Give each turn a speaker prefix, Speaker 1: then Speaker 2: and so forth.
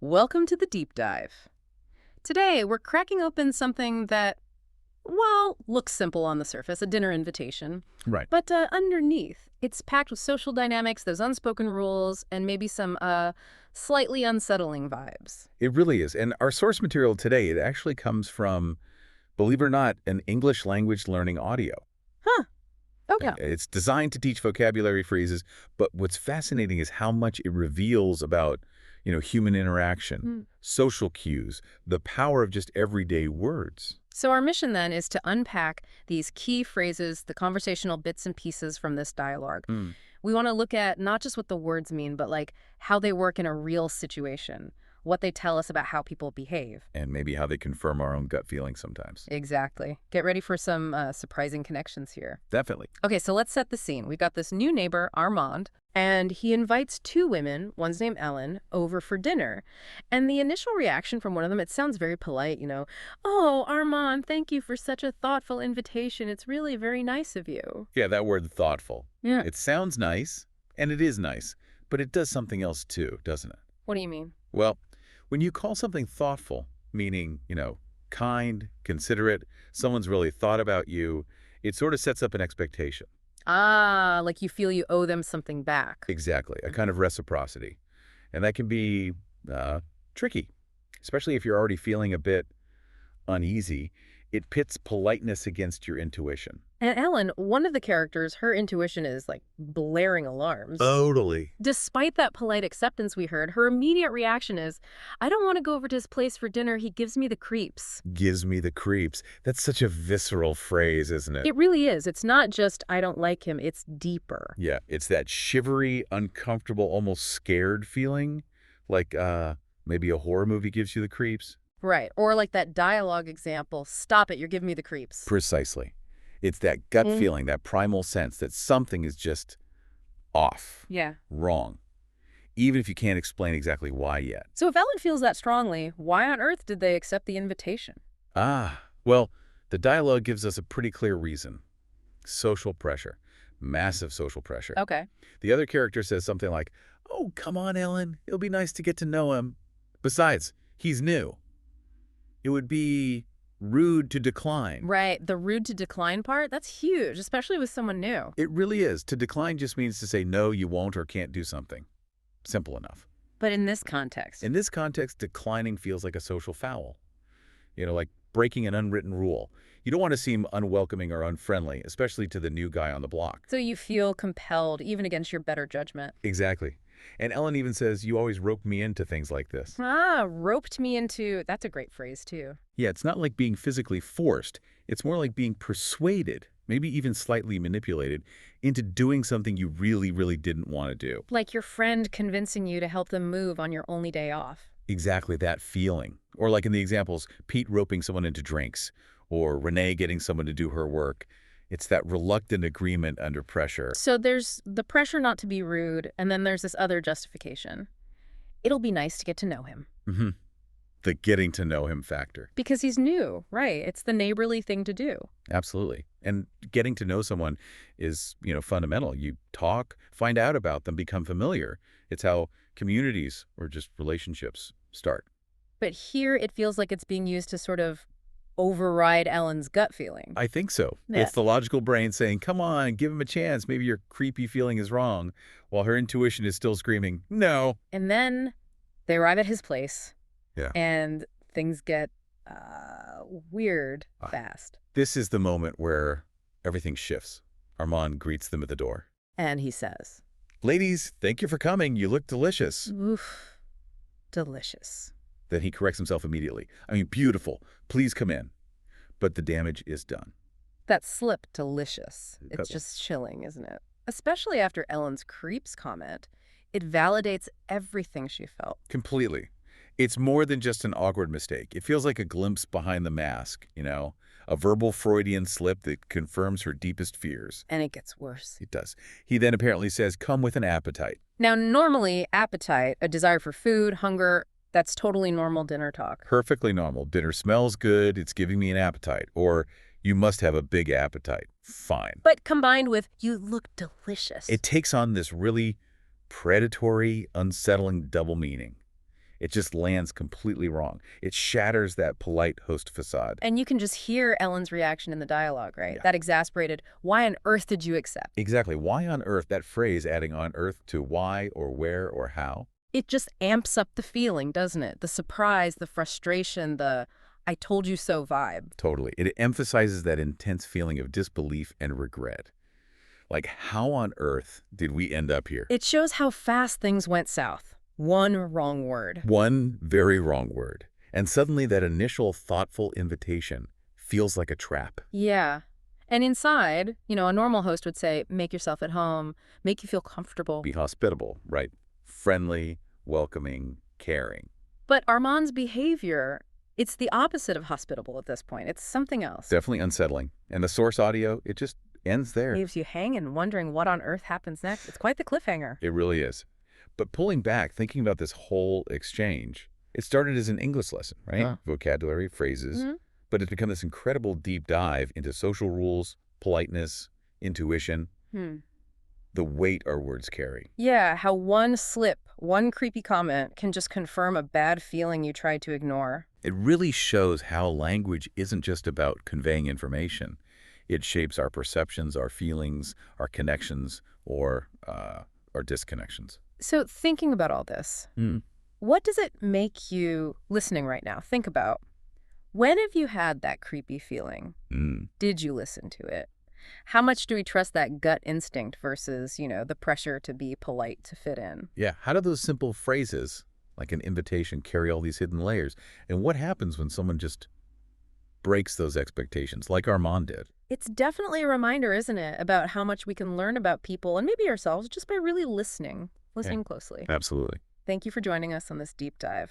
Speaker 1: Welcome to the deep dive. Today, we're cracking open something that, well, looks simple on the surface, a dinner invitation.
Speaker 2: Right.
Speaker 1: But underneath, it's packed with social dynamics, those unspoken rules, and maybe some slightly unsettling vibes.
Speaker 2: It really is. And our source material today, it actually comes from, believe it or not, an English language learning audio.
Speaker 1: Huh, okay.
Speaker 2: It's designed to teach vocabulary phrases, but what's fascinating is how much it reveals about, human interaction,
Speaker 1: Hmm.
Speaker 2: social cues, the power of just everyday words.
Speaker 1: So our mission then is to unpack these key phrases, the conversational bits and pieces from this dialogue.
Speaker 2: Mm.
Speaker 1: We want to look at not just what the words mean, but like how they work in a real situation, what they tell us about how people behave.
Speaker 2: And maybe how they confirm our own gut feelings sometimes.
Speaker 1: Exactly. Get ready for some surprising connections here.
Speaker 2: Definitely.
Speaker 1: Okay, so let's set the scene. We've got this new neighbor, Armand, and he invites two women, one's named Ellen, over for dinner. And the initial reaction from one of them, it sounds very polite, "Oh, Armand, thank you for such a thoughtful invitation. It's really very nice of you."
Speaker 2: Yeah, that word thoughtful.
Speaker 1: Yeah.
Speaker 2: It sounds nice, and it is nice, but it does something else too, doesn't it?
Speaker 1: What do you mean?
Speaker 2: Well, when you call something thoughtful, meaning, kind, considerate, someone's really thought about you, it sort of sets up an expectation.
Speaker 1: Ah, like you feel you owe them something back.
Speaker 2: Exactly, a kind of reciprocity. And that can be uh, tricky, especially if you're already feeling a bit uneasy. It pits politeness against your intuition.
Speaker 1: And Ellen, one of the characters, her intuition is like blaring alarms.
Speaker 2: Totally.
Speaker 1: Despite that polite acceptance we heard, her immediate reaction is, "I don't want to go over to his place for dinner. He gives me the creeps."
Speaker 2: Gives me the creeps. That's such a visceral phrase, isn't it?
Speaker 1: It really is. It's not just, "I don't like him," it's deeper.
Speaker 2: Yeah, it's that shivery, uncomfortable, almost scared feeling, like maybe a horror movie gives you the creeps.
Speaker 1: Right. Or like that dialogue example, "Stop it, you're giving me the creeps."
Speaker 2: Precisely. It's that gut
Speaker 1: Mm.
Speaker 2: feeling, that primal sense that something is just off,
Speaker 1: Yeah.
Speaker 2: wrong, even if you can't explain exactly why yet.
Speaker 1: So if Ellen feels that strongly, why on earth did they accept the invitation?
Speaker 2: Well, the dialogue gives us a pretty clear reason. Social pressure. Massive social pressure.
Speaker 1: Okay.
Speaker 2: The other character says something like, "Oh, come on, Ellen. It'll be nice to get to know him. Besides, he's new. It would be rude to decline."
Speaker 1: Right. The rude to decline part, that's huge, especially with someone new.
Speaker 2: It really is. To decline just means to say no, you won't or can't do something. Simple enough.
Speaker 1: But in this context,
Speaker 2: In this context, declining feels like a social foul. Like breaking an unwritten rule. You don't want to seem unwelcoming or unfriendly, especially to the new guy on the block.
Speaker 1: so you feel compelled, even against your better judgment.
Speaker 2: Exactly. And Ellen even says, "You always rope me into things like this."
Speaker 1: Ah, roped me into, that's a great phrase too.
Speaker 2: Yeah, it's not like being physically forced. It's more like being persuaded, maybe even slightly manipulated, into doing something you really, really didn't want to do.
Speaker 1: Like your friend convincing you to help them move on your only day off.
Speaker 2: Exactly that feeling. Or like in the examples, Pete roping someone into drinks, or Renee getting someone to do her work. It's that reluctant agreement under pressure.
Speaker 1: So there's the pressure not to be rude, and then there's this other justification. It'll be nice to get to know him.
Speaker 2: hmm The getting to know him factor.
Speaker 1: Because he's new, right? It's the neighborly thing to do.
Speaker 2: Absolutely. And getting to know someone is, fundamental. You talk, find out about them, become familiar. It's how communities or just relationships start.
Speaker 1: But here it feels like it's being used to sort of override Ellen's gut feeling.
Speaker 2: I think so.
Speaker 1: Yeah.
Speaker 2: It's the logical brain saying, come on, give him a chance. Maybe your creepy feeling is wrong, while her intuition is still screaming, no.
Speaker 1: And then they arrive at his place.
Speaker 2: Yeah.
Speaker 1: And things get weird
Speaker 2: Ah.
Speaker 1: fast.
Speaker 2: This is the moment where everything shifts. Armand greets them at the door.
Speaker 1: And he says,
Speaker 2: Ladies, thank you for coming. You look delicious.
Speaker 1: "Oof, delicious."
Speaker 2: Then he corrects himself immediately. I mean, beautiful. Please come in. But the damage is done.
Speaker 1: That slip, delicious. It's
Speaker 2: Couple.
Speaker 1: just chilling, isn't it? Especially after Ellen's creeps comment. It validates everything she felt.
Speaker 2: Completely. It's more than just an awkward mistake. It feels like a glimpse behind the mask, a verbal Freudian slip that confirms her deepest fears.
Speaker 1: And it gets worse.
Speaker 2: It does. He then apparently says, come with an appetite.
Speaker 1: Now, normally, appetite, a desire for food, hunger, that's totally normal dinner talk.
Speaker 2: Perfectly normal. Dinner smells good. It's giving me an appetite. Or you must have a big appetite. Fine.
Speaker 1: But combined with, "You look delicious."
Speaker 2: It takes on this really predatory, unsettling double meaning. It just lands completely wrong. It shatters that polite host facade.
Speaker 1: And you can just hear Ellen's reaction in the dialogue, right?
Speaker 2: Yeah.
Speaker 1: That exasperated, "Why on earth did you accept?"
Speaker 2: Exactly. Why on earth, that phrase adding on earth to why or where or how?
Speaker 1: It just amps up the feeling, doesn't it? The surprise, the frustration, the "I told you so" vibe.
Speaker 2: Totally. It emphasizes that intense feeling of disbelief and regret. Like, how on earth did we end up here?
Speaker 1: It shows how fast things went south. One wrong word.
Speaker 2: One very wrong word. And suddenly that initial thoughtful invitation feels like a trap.
Speaker 1: Yeah. And inside, a normal host would say, make yourself at home, make you feel comfortable.
Speaker 2: Be hospitable, right? Friendly, welcoming, caring.
Speaker 1: But Armand's behavior, it's the opposite of hospitable at this point. It's something else.
Speaker 2: Definitely unsettling. And the source audio, it just ends there.
Speaker 1: Leaves you hanging, wondering what on earth happens next. It's quite the cliffhanger.
Speaker 2: It really is. But pulling back, thinking about this whole exchange, it started as an English lesson, right?
Speaker 1: Huh.
Speaker 2: Vocabulary, phrases.
Speaker 1: Mm-hmm.
Speaker 2: But it's become this incredible deep dive into social rules, politeness, intuition, the weight our words carry.
Speaker 1: Yeah, how one slip, one creepy comment can just confirm a bad feeling you tried to ignore.
Speaker 2: It really shows how language isn't just about conveying information. It shapes our perceptions, our feelings, our connections, or our disconnections.
Speaker 1: So thinking about all this, what does it make you, listening right now, think about? When have you had that creepy feeling? Did you listen to it? How much do we trust that gut instinct versus, the pressure to be polite to fit in?
Speaker 2: Yeah, how do those simple phrases, like an invitation, carry all these hidden layers? And what happens when someone just breaks those expectations, like Armand did?
Speaker 1: It's definitely a reminder, isn't it, about how much we can learn about people and maybe ourselves just by really listening closely.
Speaker 2: Absolutely.
Speaker 1: Thank you for joining us on this deep dive.